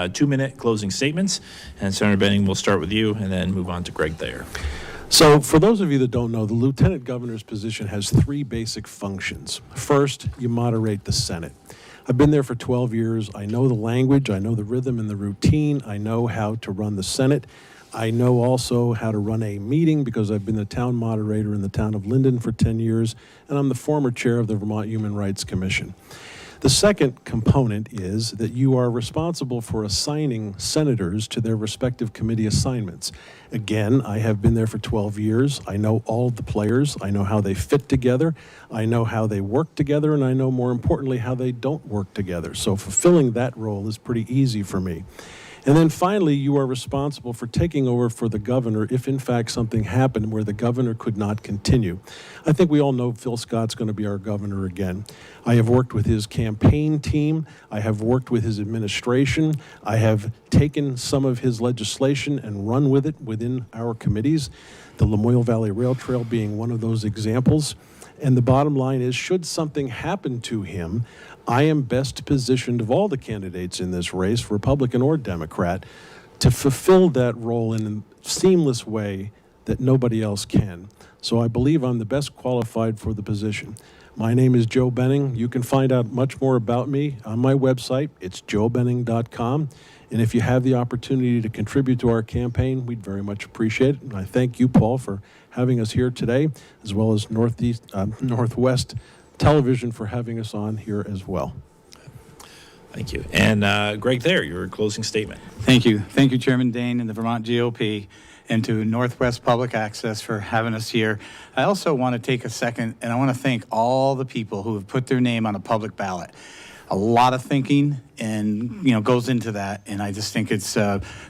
2-minute closing statements. And Senator Benning, we'll start with you and then move on to Greg Thayer. So for those of you that don't know, the lieutenant governor's position has 3 basic functions. First, you moderate the Senate. I've been there for 12 years. I know the language, I know the rhythm and the routine. I know how to run the Senate. I know also how to run a meeting because I've been the town moderator in the town of Linden for 10 years, and I'm the former chair of the Vermont Human Rights Commission. The second component is that you are responsible for assigning senators to their respective committee assignments. Again, I have been there for 12 years. I know all of the players. I know how they fit together. I know how they work together, and I know, more importantly, how they don't work together. So fulfilling that role is pretty easy for me. And then finally, you are responsible for taking over for the governor if in fact something happened where the governor could not continue. I think we all know Phil Scott's going to be our governor again. I have worked with his campaign team. I have worked with his administration. I have taken some of his legislation and run with it within our committees, the Lamoille Valley Rail Trail being one of those examples. And the bottom line is, should something happen to him, I am best positioned of all the candidates in this race, Republican or Democrat, to fulfill that role in a seamless way that nobody else can. So I believe I'm the best qualified for the position. My name is Joe Benning. You can find out much more about me on my website. It's joebenning.com. And if you have the opportunity to contribute to our campaign, we'd very much appreciate it. And I thank you, Paul, for having us here today, as well as Northwest Television for having us on here as well. Thank you. And Greg Thayer, your closing statement. Thank you. Thank you, Chairman Dane and the Vermont GOP, and to Northwest Public Access for having us here. I also want to take a second, and I want to thank all the people who have put their name on a public ballot. A lot of thinking and goes into that, and I just think it's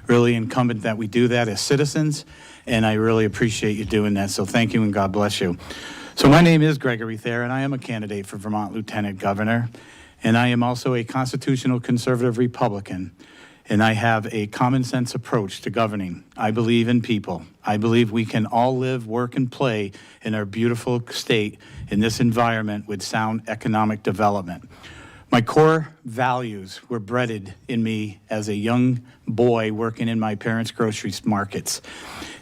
really incumbent that we do that as citizens, and I really appreciate you doing that. So thank you and God bless you. So my name is Gregory Thayer, and I am a candidate for Vermont Lieutenant Governor, and I am also a constitutional conservative Republican, and I have a common sense approach to governing. I believe in people. I believe we can all live, work, and play in our beautiful state in this environment with sound economic development. My core values were bred in me as a young boy working in my parents' grocery markets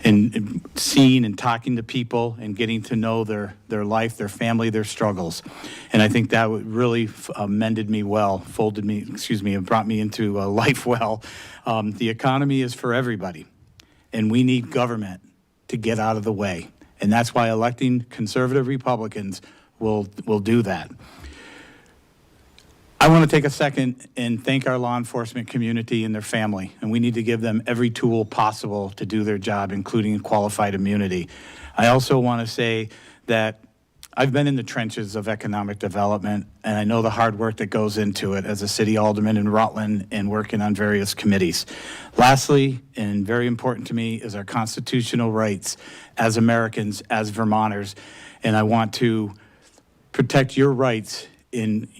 and seeing and talking to people and getting to know their life, their family, their struggles. And I think that really mended me well, and brought me into life well. The economy is for everybody, and we need government to get out of the way. And that's why electing conservative Republicans will do that. I want to take a second and thank our law enforcement community and their family, and we need to give them every tool possible to do their job, including qualified immunity. I also want to say that I've been in the trenches of economic development, and I know the hard work that goes into it as a city alderman in Rutland and working on various committees. Lastly, and very important to me, is our constitutional rights as Americans, as Vermonters, and I want to protect your rights in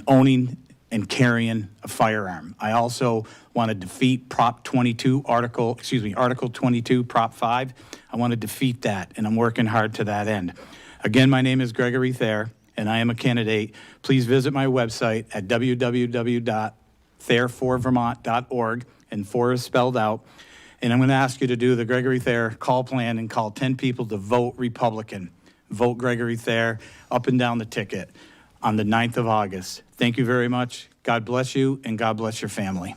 owning and carrying a firearm. I also want to defeat Article 22, Prop 5. I want to defeat that, and I'm working hard to that end. Again, my name is Gregory Thayer, and I am a candidate. Please visit my website at www.thayerforvermont.org, and 4 is spelled out. And I'm going to ask you to do the Gregory Thayer call plan and call 10 people to vote Republican. Vote Gregory Thayer up and down the ticket on the 9th of August. Thank you very much. God bless you, and God bless your family.